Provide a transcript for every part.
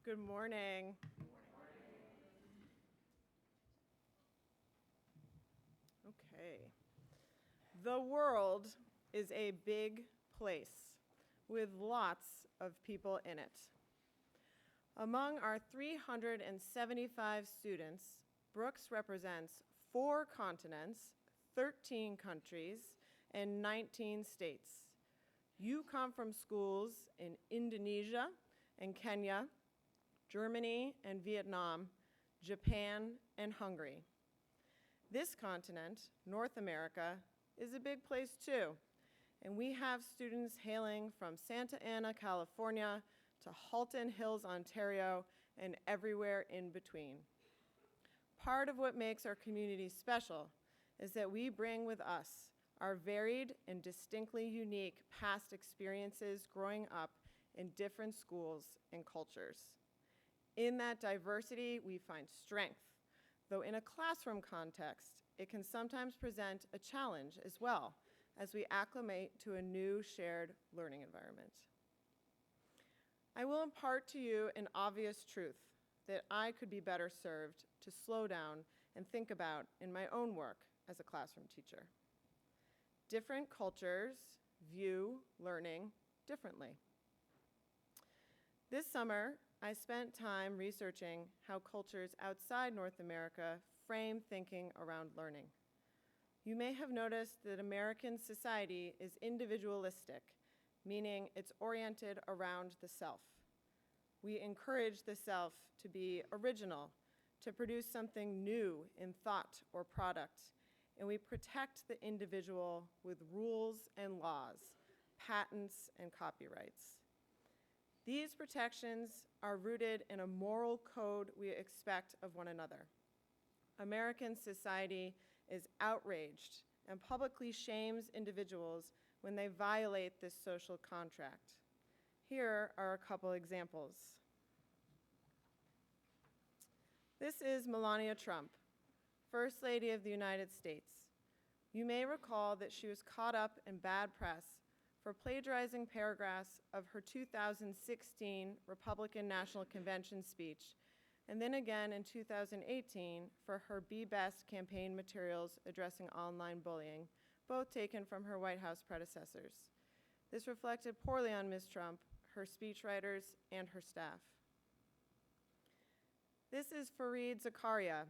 Good morning. Okay. The world is a big place with lots of people in it. Among our 375 students, Brooks represents 4 continents, 13 countries, and 19 states. You come from schools in Indonesia and Kenya, Germany and Vietnam, Japan and Hungary. This continent, North America, is a big place too, and we have students hailing from Santa Ana, California, to Halton Hills, Ontario, and everywhere in between. Part of what makes our community special is that we bring with us our varied and distinctly unique past experiences growing up in different schools and cultures. In that diversity, we find strength, though in a classroom context, it can sometimes present a challenge as well as we acclimate to a new shared learning environment. I will impart to you an obvious truth that I could be better served to slow down and think about in my own work as a classroom teacher. Different cultures view learning differently. This summer, I spent time researching how cultures outside North America frame thinking around learning. You may have noticed that American society is individualistic, meaning it's oriented around the self. We encourage the self to be original, to produce something new in thought or product, and we protect the individual with rules and laws, patents and copyrights. These protections are rooted in a moral code we expect of one another. American society is outraged and publicly shames individuals when they violate this social contract. Here are a couple examples. This is Melania Trump, First Lady of the United States. You may recall that she was caught up in bad press for plagiarizing paragraphs of her 2016 Republican National Convention speech, and then again in 2018 for her Be Best campaign materials addressing online bullying, both taken from her White House predecessors. This reflected poorly on Ms. Trump, her speechwriters, and her staff. This is Fareed Zakaria.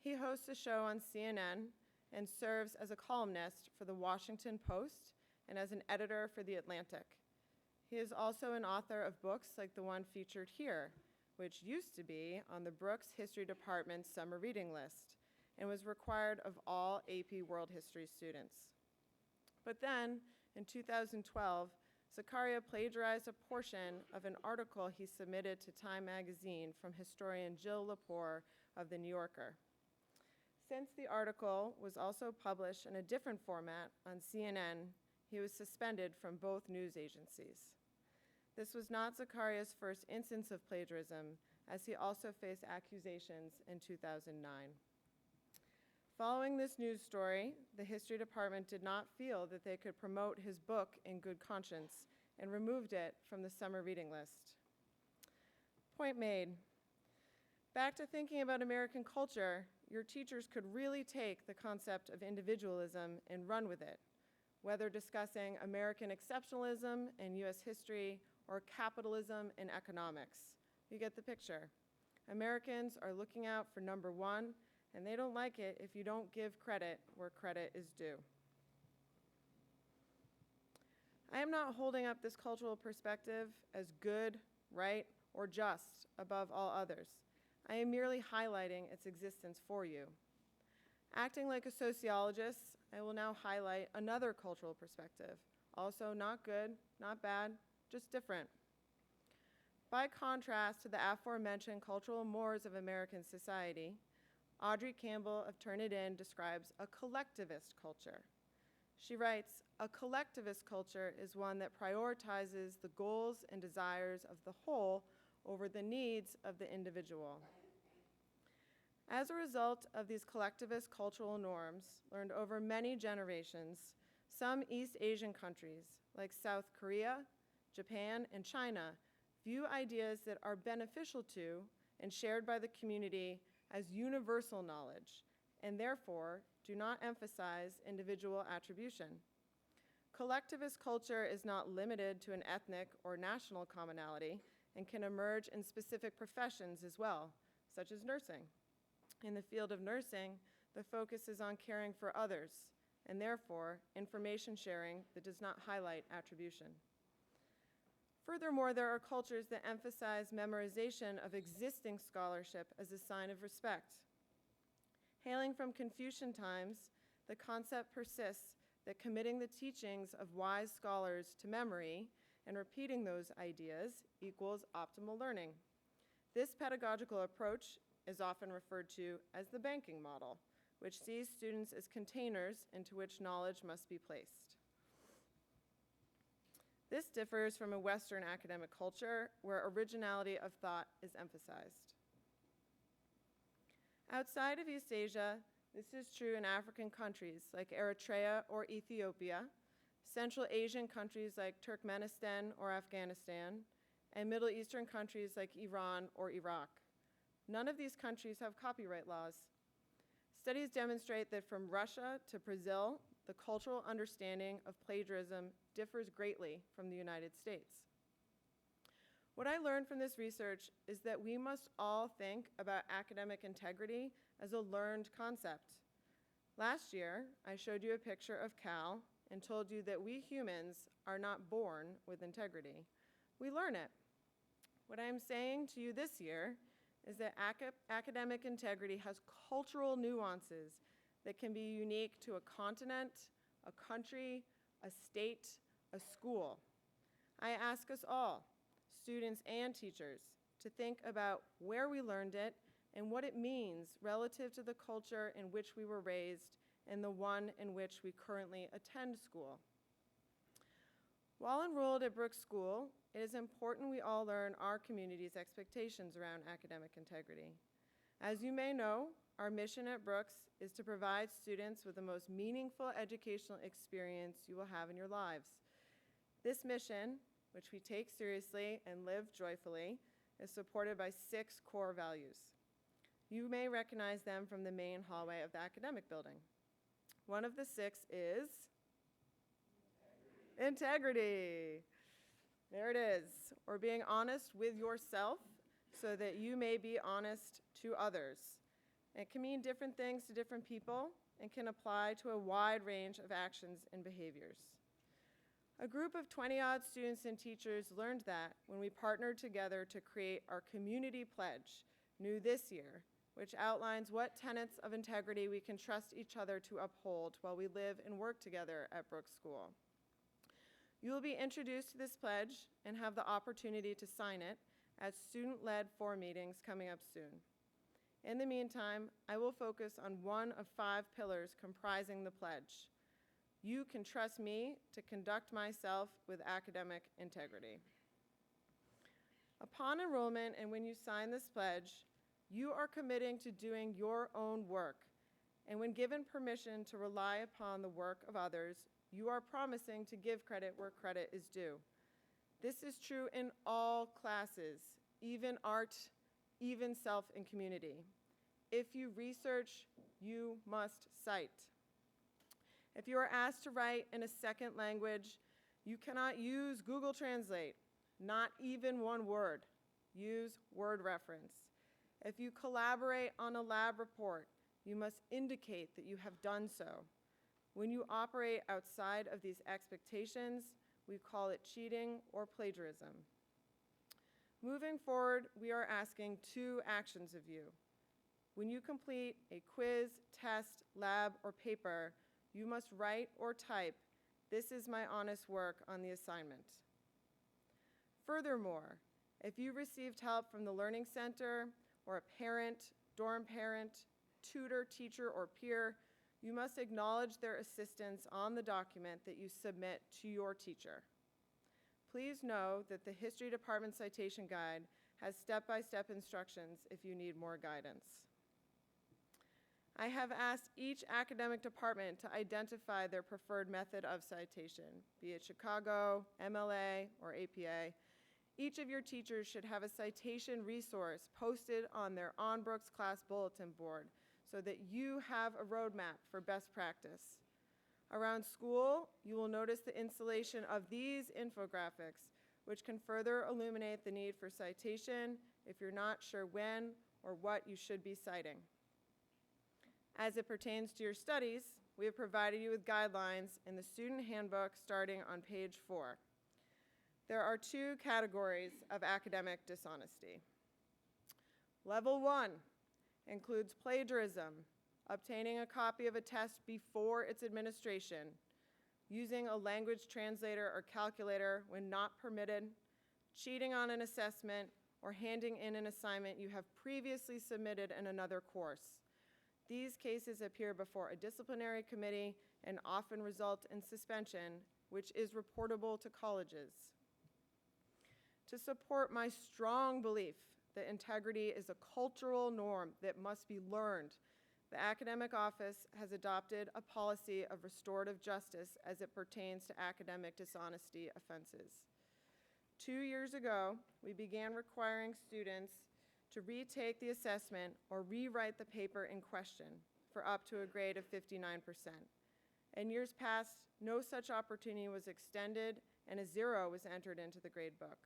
He hosts a show on CNN and serves as a columnist for The Washington Post and as an editor for The Atlantic. He is also an author of books like the one featured here, which used to be on the Brooks History Department's summer reading list and was required of all AP World History students. But then, in 2012, Zakaria plagiarized a portion of an article he submitted to Time magazine from historian Jill Lepore of The New Yorker. Since the article was also published in a different format on CNN, he was suspended from both news agencies. This was not Zakaria's first instance of plagiarism, as he also faced accusations in 2009. Following this news story, the history department did not feel that they could promote his book in good conscience and removed it from the summer reading list. Point made. Back to thinking about American culture, your teachers could really take the concept of individualism and run with it, whether discussing American exceptionalism in US history or capitalism in economics. You get the picture. Americans are looking out for number one, and they don't like it if you don't give credit where credit is due. I am not holding up this cultural perspective as good, right, or just above all others. I am merely highlighting its existence for you. Acting like a sociologist, I will now highlight another cultural perspective, also not good, not bad, just different. By contrast to the aforementioned cultural mores of American society, Audrey Campbell of Turnitin describes a collectivist culture. She writes, "A collectivist culture is one that prioritizes the goals and desires of the whole over the needs of the individual." As a result of these collectivist cultural norms learned over many generations, some East Asian countries like South Korea, Japan, and China view ideas that are beneficial to and shared by the community as universal knowledge, and therefore do not emphasize individual attribution. Collectivist culture is not limited to an ethnic or national commonality and can emerge in specific professions as well, such as nursing. In the field of nursing, the focus is on caring for others, and therefore information sharing that does not highlight attribution. Furthermore, there are cultures that emphasize memorization of existing scholarship as a sign of respect. Hailing from Confucian times, the concept persists that committing the teachings of wise scholars to memory and repeating those ideas equals optimal learning. This pedagogical approach is often referred to as the banking model, which sees students as containers into which knowledge must be placed. This differs from a Western academic culture where originality of thought is emphasized. Outside of East Asia, this is true in African countries like Eritrea or Ethiopia, Central Asian countries like Turkmenistan or Afghanistan, and Middle Eastern countries like Iran or Iraq. None of these countries have copyright laws. Studies demonstrate that from Russia to Brazil, the cultural understanding of plagiarism differs greatly from the United States. What I learned from this research is that we must all think about academic integrity as a learned concept. Last year, I showed you a picture of Cal and told you that we humans are not born with integrity. We learn it. What I am saying to you this year is that academic integrity has cultural nuances that can be unique to a continent, a country, a state, a school. I ask us all, students and teachers, to think about where we learned it and what it means relative to the culture in which we were raised and the one in which we currently attend school. While enrolled at Brooks School, it is important we all learn our community's expectations around academic integrity. As you may know, our mission at Brooks is to provide students with the most meaningful educational experience you will have in your lives. This mission, which we take seriously and live joyfully, is supported by 6 core values. You may recognize them from the main hallway of the academic building. One of the 6 is integrity. There it is, or being honest with yourself so that you may be honest to others. It can mean different things to different people and can apply to a wide range of actions and behaviors. A group of 20-odd students and teachers learned that when we partnered together to create our community pledge, new this year, which outlines what tenets of integrity we can trust each other to uphold while we live and work together at Brooks School. You will be introduced to this pledge and have the opportunity to sign it at student-led 4 meetings coming up soon. In the meantime, I will focus on one of 5 pillars comprising the pledge. You can trust me to conduct myself with academic integrity. Upon enrollment and when you sign this pledge, you are committing to doing your own work. And when given permission to rely upon the work of others, you are promising to give credit where credit is due. This is true in all classes, even art, even self and community. If you research, you must cite. If you are asked to write in a second language, you cannot use Google Translate, not even one word. Use word reference. If you collaborate on a lab report, you must indicate that you have done so. When you operate outside of these expectations, we call it cheating or plagiarism. Moving forward, we are asking 2 actions of you. When you complete a quiz, test, lab, or paper, you must write or type, "This is my honest work" on the assignment. Furthermore, if you received help from the Learning Center or a parent, dorm parent, tutor, teacher, or peer, you must acknowledge their assistance on the document that you submit to your teacher. Please know that the History Department Citation Guide has step-by-step instructions if you need more guidance. I have asked each academic department to identify their preferred method of citation, be it Chicago, MLA, or APA, Each of your teachers should have a citation resource posted on their OnBrooks class bulletin board so that you have a roadmap for best practice. Around school, you will notice the installation of these infographics, which can further illuminate the need for citation if you're not sure when or what you should be citing. As it pertains to your studies, we have provided you with guidelines in the student handbook starting on page 4. There are 2 categories of academic dishonesty. Level 1 includes plagiarism, obtaining a copy of a test before its administration, using a language translator or calculator when not permitted, cheating on an assessment, or handing in an assignment you have previously submitted in another course. These cases appear before a disciplinary committee and often result in suspension, which is reportable to colleges. To support my strong belief that integrity is a cultural norm that must be learned, the Academic Office has adopted a policy of restorative justice as it pertains to academic dishonesty offenses. 2 years ago, we began requiring students to retake the assessment or rewrite the paper in question for up to a grade of 59%. In years past, no such opportunity was extended and a 0 was entered into the grade book.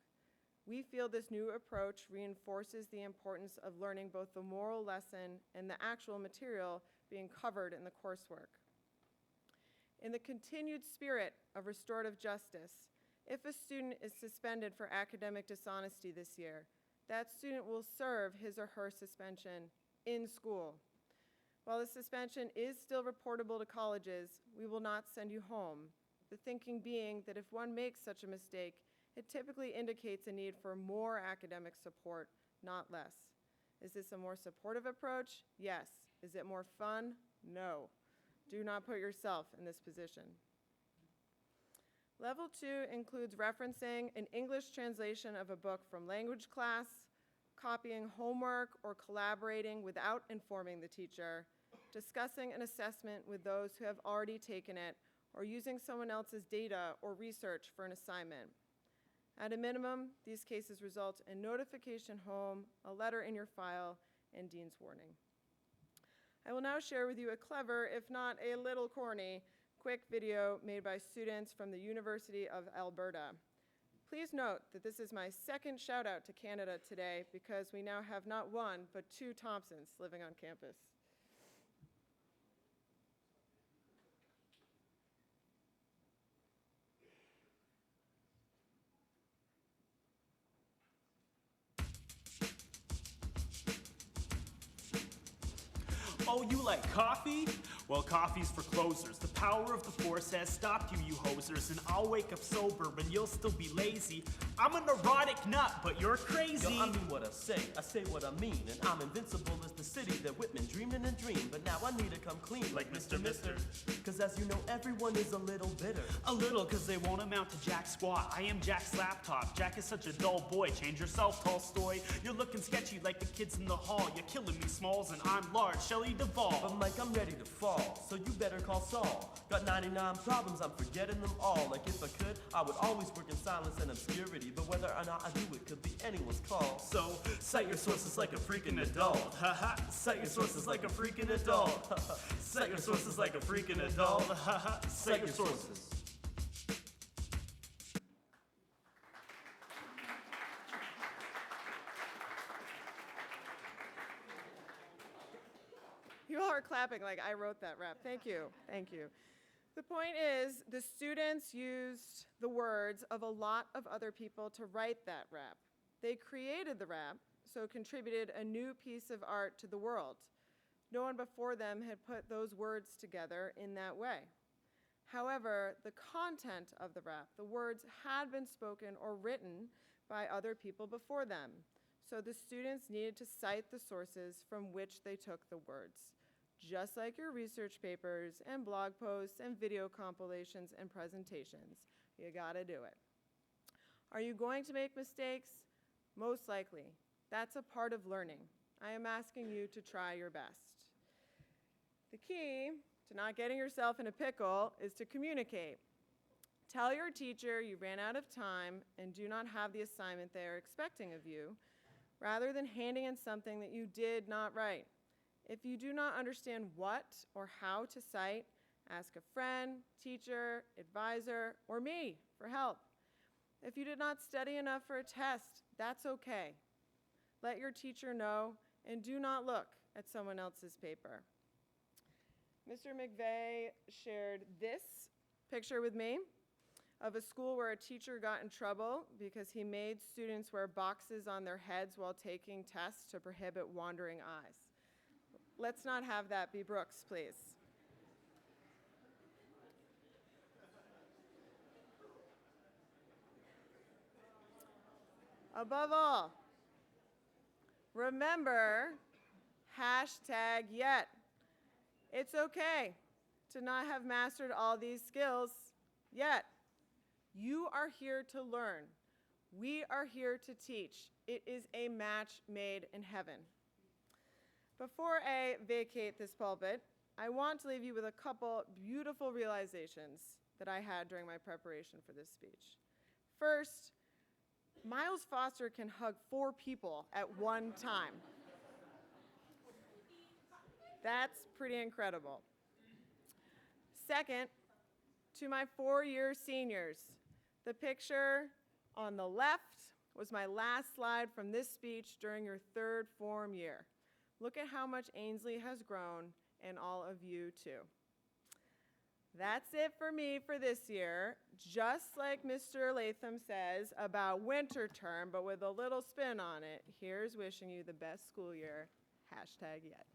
We feel this new approach reinforces the importance of learning both the moral lesson and the actual material being covered in the coursework. In the continued spirit of restorative justice, if a student is suspended for academic dishonesty this year, that student will serve his or her suspension in school. While the suspension is still reportable to colleges, we will not send you home. The thinking being that if one makes such a mistake, it typically indicates a need for more academic support, not less. Is this a more supportive approach? Yes. Is it more fun? No. Do not put yourself in this position. Level 2 includes referencing an English translation of a book from language class, copying homework or collaborating without informing the teacher, discussing an assessment with those who have already taken it, or using someone else's data or research for an assignment. At a minimum, these cases result in notification home, a letter in your file, and dean's warning. I will now share with you a clever, if not a little corny, quick video made by students from the University of Alberta. Please note that this is my second shout out to Canada today because we now have not 1, but 2 Thompsons living on campus. Oh, you like coffee? Well, coffee's for closers. The power of the force has stopped you, you hosers, and I'll wake up sober when you'll still be lazy. I'm a neurotic nut, but you're crazy. Yo, I mean what I say what I mean, and I'm invincible as the city that Whitman dreamed and dreamed, but now I need to come clean Like Mr. Mister. Cause as you know, everyone is a little bitter. A little, cause they won't amount to jack squat. I am Jack's laptop. Jack is such a dull boy. Change yourself, Tolstoy. You're looking sketchy like the kids in the hall. You're killing me, Smalls, and I'm large. Shelley Duvall. But Mike, I'm ready to fall, so you better call Saul. Got 99 problems, I'm forgetting them all. Like if I could, I would always work in silence and obscurity, but whether or not I do it could be anyone's call. So, cite your sources like a freaking adult. Haha, cite your sources like a freaking adult. Cite your sources like a freaking adult. Haha, cite your sources. You all are clapping like I wrote that rap. Thank you. Thank you. The point is, the students used the words of a lot of other people to write that rap. They created the rap, so contributed a new piece of art to the world. No one before them had put those words together in that way. However, the content of the rap, the words had been spoken or written by other people before them. So the students needed to cite the sources from which they took the words. Just like your research papers and blog posts and video compilations and presentations, you gotta do it. Are you going to make mistakes? Most likely. That's a part of learning. I am asking you to try your best. The key to not getting yourself in a pickle is to communicate. Tell your teacher you ran out of time and do not have the assignment they are expecting of you, rather than handing in something that you did not write. If you do not understand what or how to cite, ask a friend, teacher, advisor, or me for help. If you did not study enough for a test, that's okay. Let your teacher know and do not look at someone else's paper. Mr. McVeigh shared this picture with me of a school where a teacher got in trouble because he made students wear boxes on their heads while taking tests to prohibit wandering eyes. Let's not have that be Brooks, please. Above all, remember #yet. It's okay to not have mastered all these skills yet. You are here to learn. We are here to teach. It is a match made in heaven. Before I vacate this pulpit, I want to leave you with a couple beautiful realizations that I had during my preparation for this speech. First, Miles Foster can hug 4 people at one time. That's pretty incredible. Second, to my 4-year seniors, the picture on the left was my last slide from this speech during your 3rd form year. Look at how much Ainsley has grown, and all of you too. That's it for me for this year. Just like Mr. Latham says about winter term, but with a little spin on it, here's wishing you the best school year, #yet.